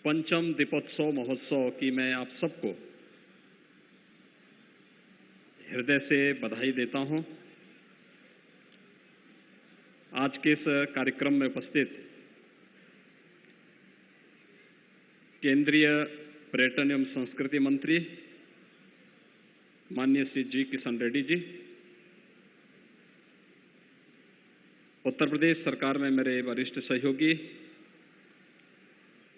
पंचम दीपोत्सव महोत्सव की मैं आप सबको हृदय से बधाई देता हूं। आज के इस कार्यक्रम में उपस्थित केंद्रीय पर्यटन एवं संस्कृति मंत्री माननीय श्री जी किशन रेड्डी जी, उत्तर प्रदेश सरकार में मेरे वरिष्ठ सहयोगी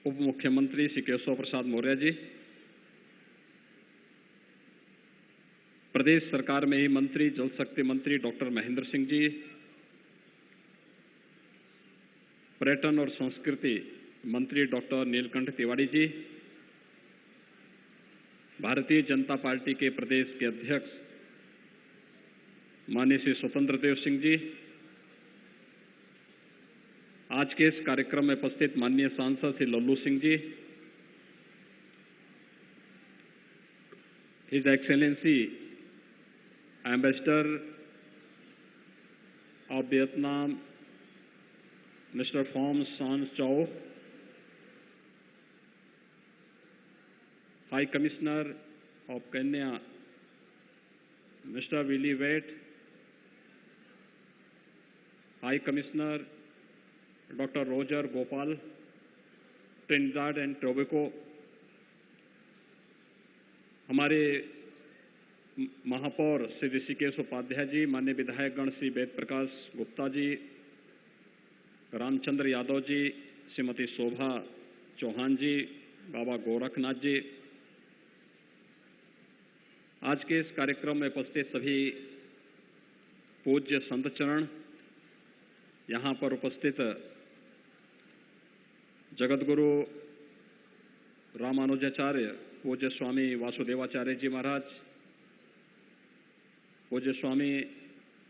उप मुख्यमंत्री श्री केशव प्रसाद मौर्य जी, प्रदेश सरकार में ही मंत्री जल शक्ति मंत्री डॉक्टर महेंद्र सिंह जी, पर्यटन और संस्कृति मंत्री डॉक्टर नीलकंठ तिवारी जी, भारतीय जनता पार्टी के प्रदेश के अध्यक्ष माननीय श्री स्वतंत्र देव सिंह जी, आज के इस कार्यक्रम में उपस्थित माननीय सांसद Shri Lallu Singh ji, his excellency ambassador of Vietnam mister Pham Sanh Chau, high commissioner of Kenya mister Willy Bett, high commissioner doctor Roger Gopaul, Trinidad and Tobago, हमारे महापौर श्री ऋषिकेश उपाध्याय जी, माननीय विधायकगण श्री वेद प्रकाश गुप्ता जी, रामचंद्र यादव जी, श्रीमती शोभा चौहान जी, बाबा गोरखनाथ जी, आज के इस कार्यक्रम में उपस्थित सभी पूज्य संत चरण, यहाँ पर उपस्थित जगतगुरु रामानुजाचार्य पूज्य स्वामी वासुदेवाचार्य जी महाराज, पूज्य स्वामी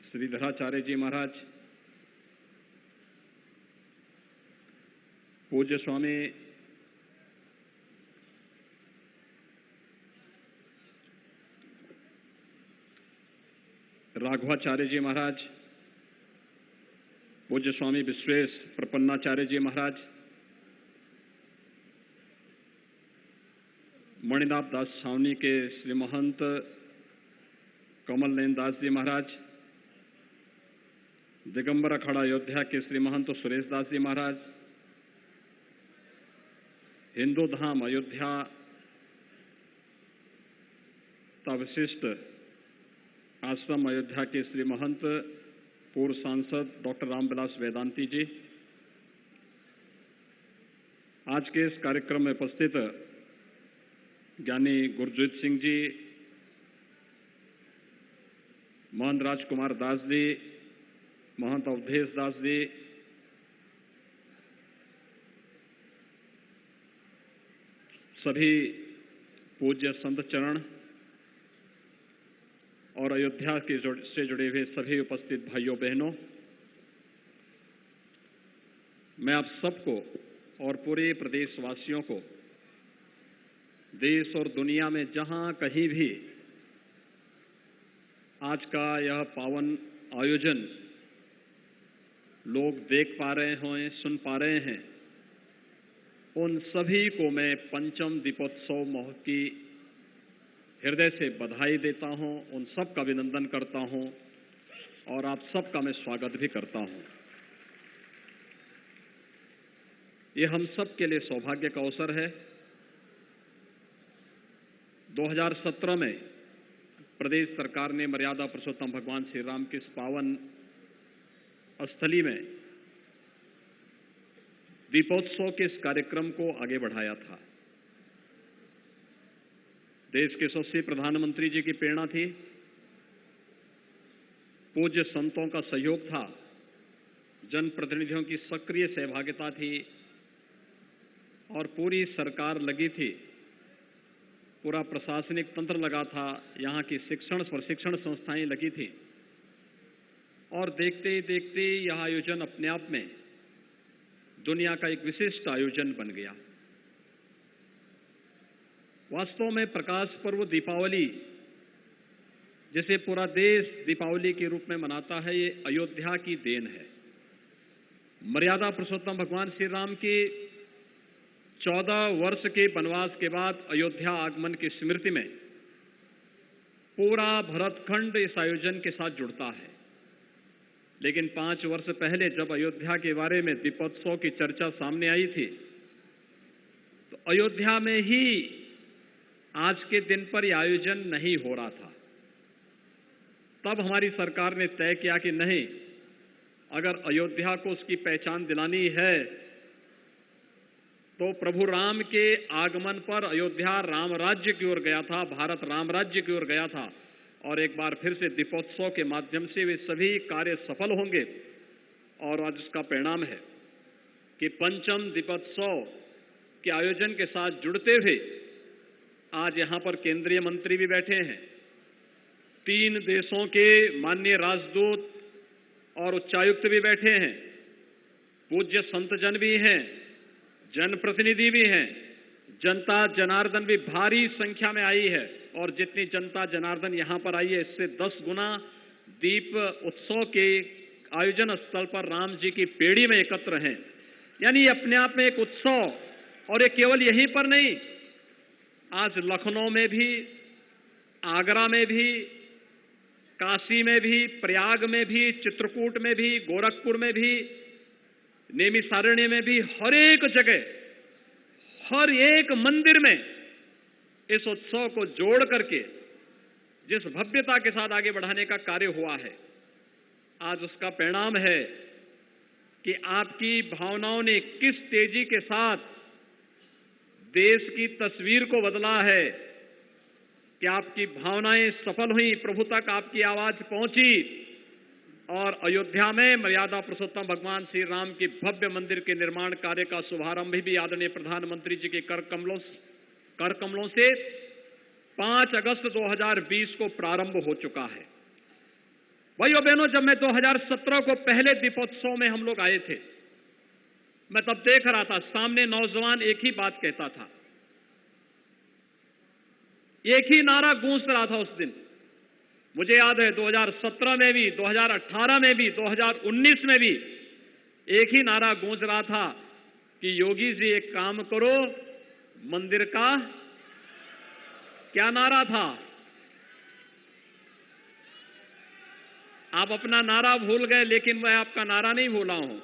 श्रीधराचार्य जी महाराज, पूज्य स्वामी राघवाचार्य जी महाराज, पूज्य स्वामी विश्वेश प्रपन्नाचार्य जी महाराज, मणिनाथ दास छावनी के श्री महंत कमल नयन दास जी महाराज, दिगंबर अखाड़ा अयोध्या के श्री महंत सुरेश दास जी महाराज, हिंदू धाम अयोध्या का विशिष्ट आश्रम अयोध्या के श्री महंत पूर्व सांसद डॉक्टर रामविलास वेदांती जी, आज के इस कार्यक्रम में उपस्थित ज्ञानी गुरजीत सिंह जी, महंत राजकुमार दास जी, महंत अवधेश दास जी, सभी पूज्य संत चरण और अयोध्या के से जुड़े हुए सभी उपस्थित भाइयों बहनों, मैं आप सबको और पूरे प्रदेशवासियों को देश और दुनिया में जहां कहीं भी आज का यह पावन आयोजन लोग देख पा रहे हों, सुन पा रहे हैं, उन सभी को मैं पंचम दीपोत्सव महोत्सव की हृदय से बधाई देता हूं, उन सब का अभिनंदन करता हूं और आप सबका मैं स्वागत भी करता हूं। ये हम सब के लिए सौभाग्य का अवसर है। 2017 में प्रदेश सरकार ने मर्यादा पुरुषोत्तम भगवान श्री राम के इस पावन स्थली में दीपोत्सव के इस कार्यक्रम को आगे बढ़ाया था। देश के यशस्वी प्रधानमंत्री जी की प्रेरणा थी, पूज्य संतों का सहयोग था, जनप्रतिनिधियों की सक्रिय सहभागिता थी और पूरी सरकार लगी थी, पूरा प्रशासनिक तंत्र लगा था, यहाँ की शिक्षण प्रशिक्षण संस्थाएं लगी थी और देखते ही देखते यह आयोजन अपने आप में दुनिया का एक विशिष्ट आयोजन बन गया। वास्तव में प्रकाश पर्व दीपावली, जिसे पूरा देश दीपावली के रूप में मनाता है, ये अयोध्या की देन है। मर्यादा पुरुषोत्तम भगवान श्री राम की 14 वर्ष के वनवास के बाद अयोध्या आगमन की स्मृति में पूरा भरतखंड इस आयोजन के साथ जुड़ता है। लेकिन 5 वर्ष पहले जब अयोध्या के बारे में दीपोत्सव की चर्चा सामने आई थी, तो अयोध्या में ही आज के दिन पर यह आयोजन नहीं हो रहा था। तब हमारी सरकार ने तय किया कि नहीं, अगर अयोध्या को उसकी पहचान दिलानी है तो प्रभु राम के आगमन पर अयोध्या राम राज्य की ओर गया था, भारत राम राज्य की ओर गया था, और एक बार फिर से दीपोत्सव के माध्यम से वे सभी कार्य सफल होंगे। और आज उसका परिणाम है कि पंचम दीपोत्सव के आयोजन के साथ जुड़ते हुए आज यहां पर केंद्रीय मंत्री भी बैठे हैं, 3 देशों के माननीय राजदूत और उच्चायुक्त भी बैठे हैं, पूज्य संतजन भी हैं, जनप्रतिनिधि भी हैं, जनता जनार्दन भी भारी संख्या में आई है। और जितनी जनता जनार्दन यहां पर आई है, इससे 10 गुना दीप उत्सव के आयोजन स्थल पर राम जी की पेड़ी में एकत्र हैं। यानी अपने आप में एक उत्सव, और ये केवल यहीं पर नहीं, आज लखनऊ में भी, आगरा में भी, काशी में भी, प्रयाग में भी, चित्रकूट में भी, गोरखपुर में भी, नैमिषारण्य में भी, हर एक जगह, हर एक मंदिर में इस उत्सव को जोड़ करके जिस भव्यता के साथ आगे बढ़ाने का कार्य हुआ है, आज उसका परिणाम है कि आपकी भावनाओं ने किस तेजी के साथ देश की तस्वीर को बदला है, कि आपकी भावनाएं सफल हुई, प्रभु तक आपकी आवाज पहुंची, और अयोध्या में मर्यादा पुरुषोत्तम भगवान श्री राम की भव्य मंदिर के निर्माण कार्य का शुभारंभ भी आदरणीय प्रधानमंत्री जी के कर कमलों से 5 अगस्त 2020 को प्रारंभ हो चुका है। भाइयों बहनों, जब मैं 2017 को पहले दीपोत्सव में हम लोग आए थे, मैं तब देख रहा था सामने नौजवान एक ही बात कहता था, एक ही नारा गूंज रहा था उस दिन। मुझे याद है 2017 में भी, 2018 में भी, 2019 में भी एक ही नारा गूंज रहा था कि योगी जी एक काम करो, मंदिर का क्या नारा था? आप अपना नारा भूल गए, लेकिन मैं आपका नारा नहीं भूला हूं।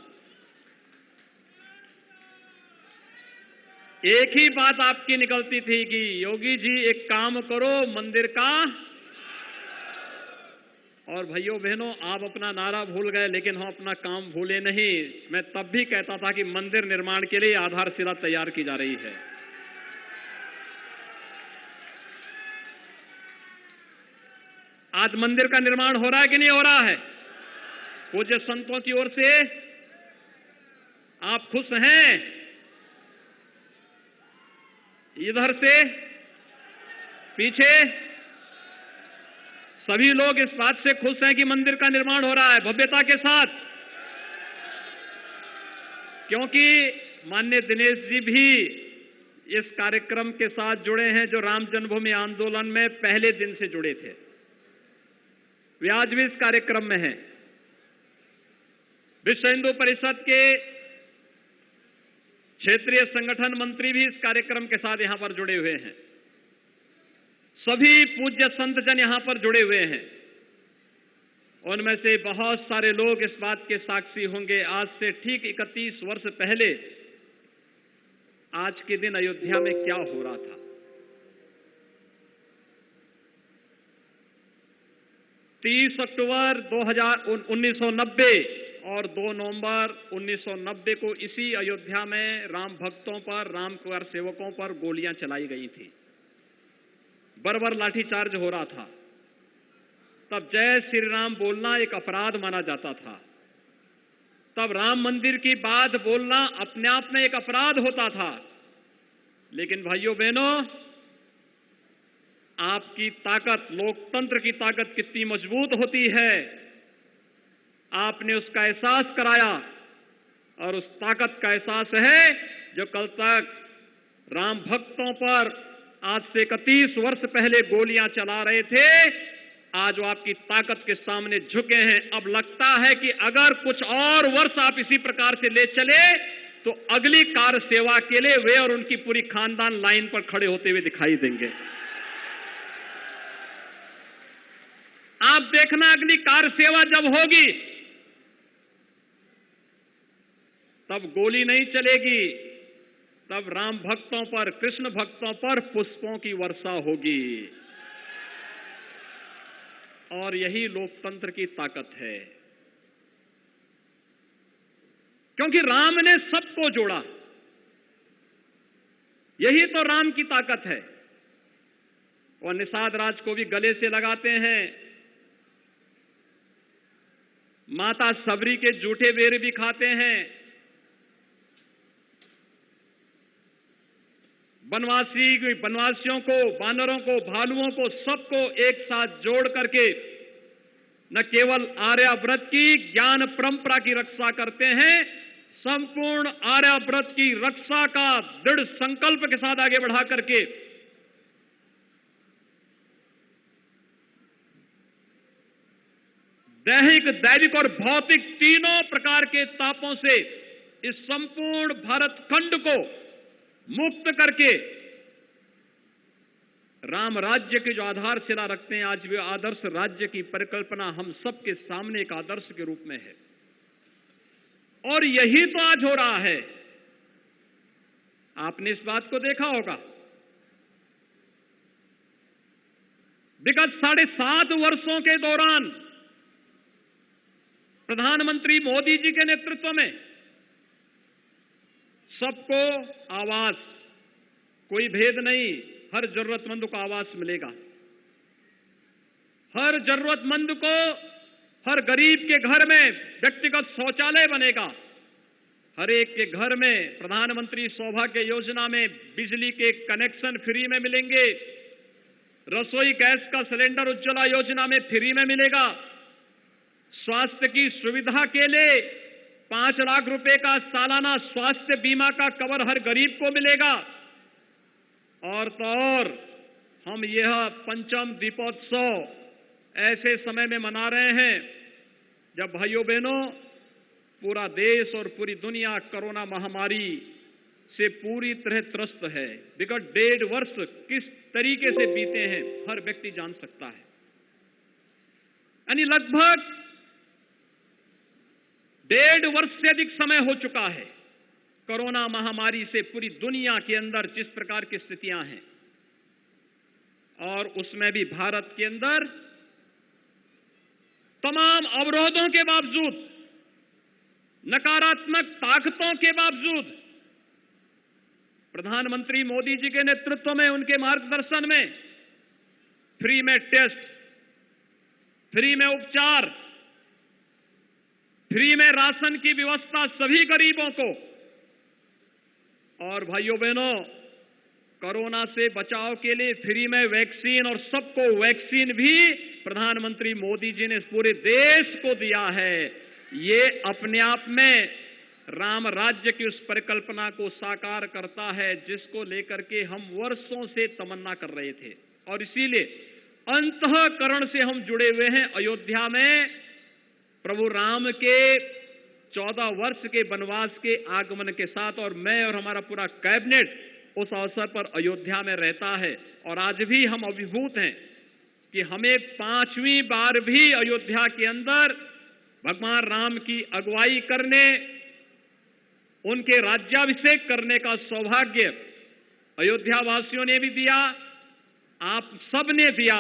एक ही बात आपकी निकलती थी कि योगी जी एक काम करो, मंदिर का। और भाइयों बहनों, आप अपना नारा भूल गए, लेकिन हम अपना काम भूले नहीं। मैं तब भी कहता था कि मंदिर निर्माण के लिए आधारशिला तैयार की जा रही है। आज मंदिर का निर्माण हो रहा है कि नहीं हो रहा है? पूज्य संतों की ओर से आप खुश हैं? इधर से पीछे सभी लोग इस बात से खुश हैं कि मंदिर का निर्माण हो रहा है भव्यता के साथ, क्योंकि माननीय दिनेश जी भी इस कार्यक्रम के साथ जुड़े हैं, जो राम जन्मभूमि आंदोलन में पहले दिन से जुड़े थे। वे आज भी इस कार्यक्रम में हैं। विश्व हिंदू परिषद के क्षेत्रीय संगठन मंत्री भी इस कार्यक्रम के साथ यहां पर जुड़े हुए हैं। सभी पूज्य संतजन यहां पर जुड़े हुए हैं। उनमें से बहुत सारे लोग इस बात के साक्षी होंगे, आज से ठीक 31 वर्ष पहले आज के दिन अयोध्या में क्या हो रहा था। 30 अक्टूबर 1990 और 2 नवंबर 1990 को इसी अयोध्या में राम भक्तों पर, राम कार सेवकों पर गोलियां चलाई गई थी। बर्बर लाठीचार्ज हो रहा था। तब जय श्री राम बोलना एक अपराध माना जाता था। तब राम मंदिर की बात बोलना अपने आप में एक अपराध होता था। लेकिन भाइयों बहनों, आपकी ताकत, लोकतंत्र की ताकत कितनी मजबूत होती है, आपने उसका एहसास कराया। और उस ताकत का एहसास है जो कल तक राम भक्तों पर आज से 31 वर्ष पहले गोलियां चला रहे थे, आज वो आपकी ताकत के सामने झुके हैं। अब लगता है कि अगर कुछ और वर्ष आप इसी प्रकार से ले चले तो अगली कार सेवा के लिए वे और उनकी पूरी खानदान लाइन पर खड़े होते हुए दिखाई देंगे। आप देखना, अगली कार सेवा जब होगी तब गोली नहीं चलेगी, तब राम भक्तों पर, कृष्ण भक्तों पर पुष्पों की वर्षा होगी। और यही लोकतंत्र की ताकत है, क्योंकि राम ने सबको जोड़ा। यही तो राम की ताकत है। और निषाद राज को भी गले से लगाते हैं, माता सबरी के जूठे बेर भी खाते हैं, बनवासियों को, बानरों को, भालुओं को, सबको एक साथ जोड़ करके न केवल आर्याव्रत की ज्ञान परंपरा की रक्षा करते हैं, संपूर्ण आर्याव्रत की रक्षा का दृढ़ संकल्प के साथ आगे बढ़ा करके दैहिक, दैविक और भौतिक तीनों प्रकार के तापों से इस संपूर्ण भारत खंड को मुक्त करके राम राज्य के जो आधारशिला रखते हैं, आज वे आदर्श राज्य की परिकल्पना हम सबके सामने एक आदर्श के रूप में है। और यही तो आज हो रहा है। आपने इस बात को देखा होगा, विगत 7.5 वर्षों के दौरान प्रधानमंत्री मोदी जी के नेतृत्व में सबको आवास, कोई भेद नहीं, हर जरूरतमंद को आवास मिलेगा, हर जरूरतमंद को, हर गरीब के घर में व्यक्तिगत शौचालय बनेगा, हर एक के घर में प्रधानमंत्री सौभाग्य योजना में बिजली के कनेक्शन फ्री में मिलेंगे, रसोई गैस का सिलेंडर उज्ज्वला योजना में फ्री में मिलेगा, स्वास्थ्य की सुविधा के लिए 5 लाख रुपए का सालाना स्वास्थ्य बीमा का कवर हर गरीब को मिलेगा। और तो और हम यह पंचम दीपोत्सव ऐसे समय में मना रहे हैं जब भाइयों बहनों पूरा देश और पूरी दुनिया कोरोना महामारी से पूरी तरह त्रस्त है। विगत 1.5 वर्ष किस तरीके से बीते हैं हर व्यक्ति जान सकता है। यानी लगभग 1.5 वर्ष से अधिक समय हो चुका है कोरोना महामारी से पूरी दुनिया के अंदर जिस प्रकार की स्थितियां हैं, और उसमें भी भारत के अंदर तमाम अवरोधों के बावजूद, नकारात्मक ताकतों के बावजूद प्रधानमंत्री मोदी जी के नेतृत्व में, उनके मार्गदर्शन में फ्री में टेस्ट, फ्री में उपचार, फ्री में राशन की व्यवस्था सभी गरीबों को, और भाइयों बहनों कोरोना से बचाव के लिए फ्री में वैक्सीन, और सबको वैक्सीन भी प्रधानमंत्री मोदी जी ने पूरे देश को दिया है। ये अपने आप में राम राज्य की उस परिकल्पना को साकार करता है जिसको लेकर के हम वर्षों से तमन्ना कर रहे थे, और इसीलिए अंतःकरण से हम जुड़े हुए हैं अयोध्या में प्रभु राम के 14 वर्ष के वनवास के आगमन के साथ। और मैं और हमारा पूरा कैबिनेट उस अवसर पर अयोध्या में रहता है, और आज भी हम अभिभूत हैं कि हमें 5वीं बार भी अयोध्या के अंदर भगवान राम की अगुवाई करने, उनके राज्याभिषेक करने का सौभाग्य अयोध्या वासियों ने भी दिया, आप सब ने दिया,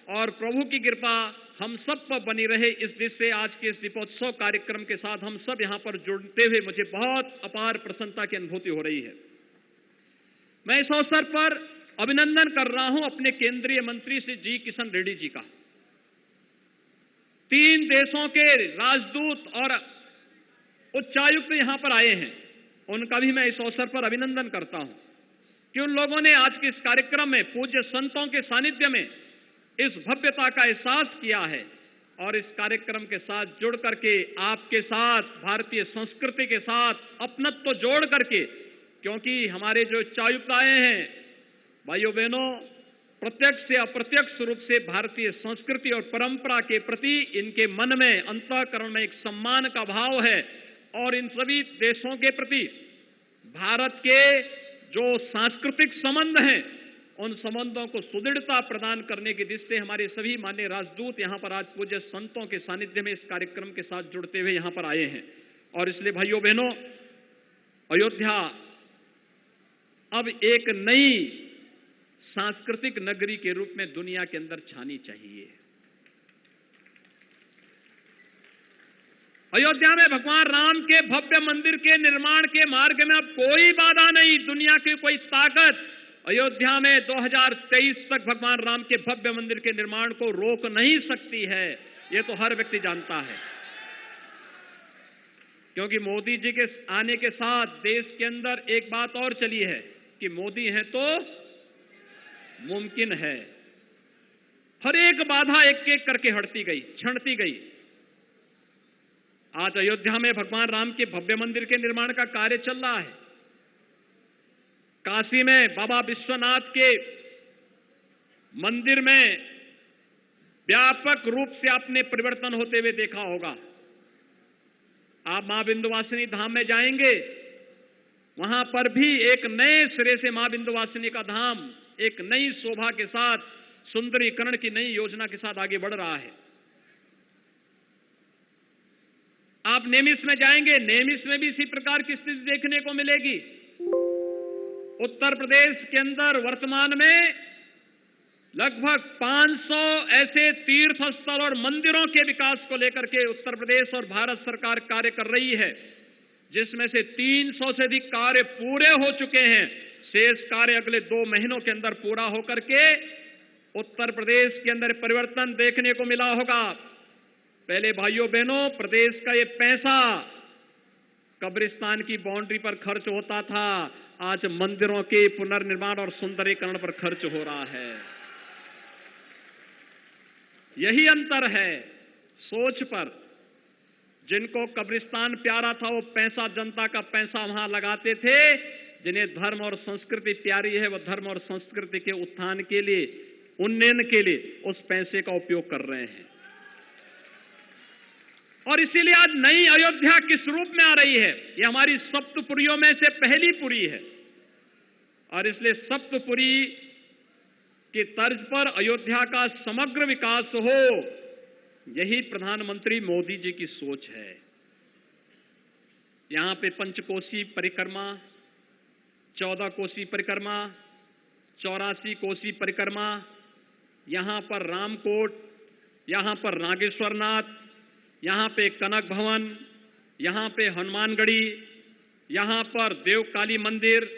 और प्रभु की कृपा हम सब पर बनी रहे। इस दृष्टि से आज के इस दीपोत्सव कार्यक्रम के साथ हम सब यहां पर जुड़ते हुए मुझे बहुत अपार प्रसन्नता की अनुभूति हो रही है। मैं इस अवसर पर अभिनंदन कर रहा हूं अपने केंद्रीय मंत्री श्री जी किशन रेड्डी जी का। 3 देशों के राजदूत और उच्चायुक्त यहां पर आए हैं, उनका भी मैं इस अवसर पर अभिनंदन करता हूं कि उन लोगों ने आज के इस कार्यक्रम में पूज्य संतों के सानिध्य में इस भव्यता का एहसास किया है, और इस कार्यक्रम के साथ जुड़ करके आपके साथ भारतीय संस्कृति के साथ अपनत्व जोड़ करके, क्योंकि हमारे जो उच्चायुक्त आए हैं भाइयों बहनों प्रत्यक्ष से अप्रत्यक्ष रूप से भारतीय संस्कृति और परंपरा के प्रति इनके मन में, अंतःकरण में एक सम्मान का भाव है, और इन सभी देशों के प्रति भारत के जो सांस्कृतिक संबंध हैं, उन संबंधों को सुदृढ़ता प्रदान करने की दृष्टि से हमारे सभी माननीय राजदूत यहां पर आज पूज्य संतों के सानिध्य में इस कार्यक्रम के साथ जुड़ते हुए यहां पर आए हैं। और इसलिए भाइयों बहनों, अयोध्या अब एक नई सांस्कृतिक नगरी के रूप में दुनिया के अंदर छानी चाहिए। अयोध्या में भगवान राम के भव्य मंदिर के निर्माण के मार्ग में अब कोई बाधा नहीं, दुनिया की कोई ताकत अयोध्या में 2023 तक भगवान राम के भव्य मंदिर के निर्माण को रोक नहीं सकती है। यह तो हर व्यक्ति जानता है, क्योंकि मोदी जी के आने के साथ देश के अंदर एक बात और चली है कि मोदी हैं तो मुमकिन है। हर एक बाधा एक एक करके हटती गई, छंटती गई। आज अयोध्या में भगवान राम के भव्य मंदिर के निर्माण का कार्य चल रहा है। काशी में बाबा विश्वनाथ के मंदिर में व्यापक रूप से आपने परिवर्तन होते हुए देखा होगा। आप मां विंध्यवासिनी धाम में जाएंगे, वहां पर भी एक नए सिरे से मां विंध्यवासिनी का धाम एक नई शोभा के साथ, सुंदरीकरण की नई योजना के साथ आगे बढ़ रहा है। आप नेमिस में जाएंगे, नेमिस में भी इसी प्रकार की स्थिति देखने को मिलेगी। उत्तर प्रदेश के अंदर वर्तमान में लगभग 500 ऐसे तीर्थ स्थल और मंदिरों के विकास को लेकर के उत्तर प्रदेश और भारत सरकार कार्य कर रही है, जिसमें से 300 से अधिक कार्य पूरे हो चुके हैं। शेष कार्य अगले 2 महीनों के अंदर पूरा होकर के उत्तर प्रदेश के अंदर परिवर्तन देखने को मिला होगा। पहले भाइयों बहनों, प्रदेश का ये पैसा कब्रिस्तान की बाउंड्री पर खर्च होता था, आज मंदिरों के पुनर्निर्माण और सुंदरीकरण पर खर्च हो रहा है। यही अंतर है सोच पर। जिनको कब्रिस्तान प्यारा था वो पैसा, जनता का पैसा वहां लगाते थे। जिन्हें धर्म और संस्कृति प्यारी है वो धर्म और संस्कृति के उत्थान के लिए, उन्नयन के लिए उस पैसे का उपयोग कर रहे हैं। और इसीलिए आज नई अयोध्या किस रूप में आ रही है? ये हमारी सप्तपुरियों में से पहली पुरी है, और इसलिए सप्तपुरी की तर्ज पर अयोध्या का समग्र विकास हो, यही प्रधानमंत्री मोदी जी की सोच है। यहां पे पंचकोसी परिक्रमा, 14 कोसी परिक्रमा, 84 कोसी परिक्रमा, यहां पर रामकोट, यहां पर नागेश्वरनाथ, यहां पे कनक भवन, यहां पे हनुमानगढ़ी, यहां पर देवकाली मंदिर,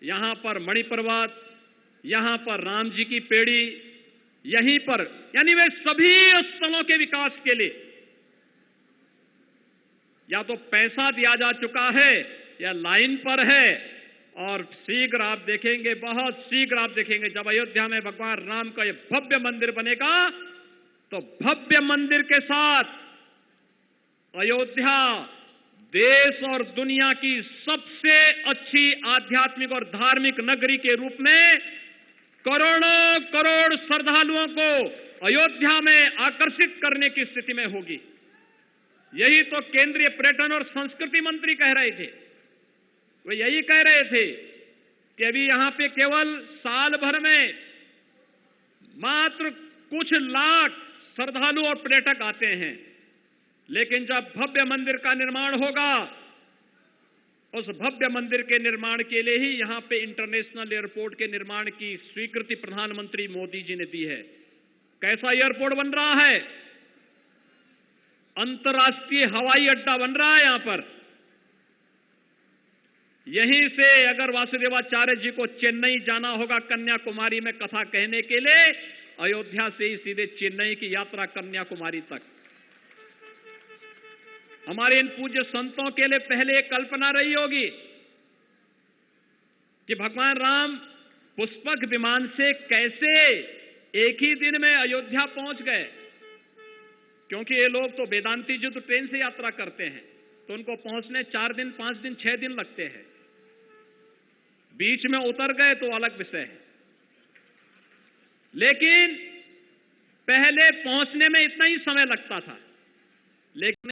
यहां पर मणिपर्वत, यहां पर राम जी की पेड़ी, यहीं पर, यानी वे सभी स्थलों के विकास के लिए या तो पैसा दिया जा चुका है या लाइन पर है। और शीघ्र आप देखेंगे, बहुत शीघ्र आप देखेंगे, जब अयोध्या में भगवान राम का यह भव्य मंदिर बनेगा तो भव्य मंदिर के साथ अयोध्या देश और दुनिया की सबसे अच्छी आध्यात्मिक और धार्मिक नगरी के रूप में करोड़ों करोड़ श्रद्धालुओं को अयोध्या में आकर्षित करने की स्थिति में होगी। यही तो केंद्रीय पर्यटन और संस्कृति मंत्री कह रहे थे। वे यही कह रहे थे कि अभी यहां पे केवल साल भर में मात्र कुछ लाख श्रद्धालु और पर्यटक आते हैं, लेकिन जब भव्य मंदिर का निर्माण होगा, उस भव्य मंदिर के निर्माण के लिए ही यहां पे इंटरनेशनल एयरपोर्ट के निर्माण की स्वीकृति प्रधानमंत्री मोदी जी ने दी है। कैसा एयरपोर्ट बन रहा है? अंतर्राष्ट्रीय हवाई अड्डा बन रहा है यहां पर। यहीं से अगर वासुदेवाचार्य जी को चेन्नई जाना होगा कन्याकुमारी में कथा कहने के लिए, अयोध्या से ही सीधे चेन्नई की यात्रा कन्याकुमारी तक। हमारे इन पूज्य संतों के लिए पहले एक कल्पना रही होगी कि भगवान राम पुष्पक विमान से कैसे एक ही दिन में अयोध्या पहुंच गए, क्योंकि ये लोग तो वेदांती जी तो ट्रेन से यात्रा करते हैं, तो उनको पहुंचने 4 दिन, 5 दिन, 6 दिन लगते हैं। बीच में उतर गए तो अलग विषय है, लेकिन पहले पहुंचने में इतना ही समय लगता था। लेकिन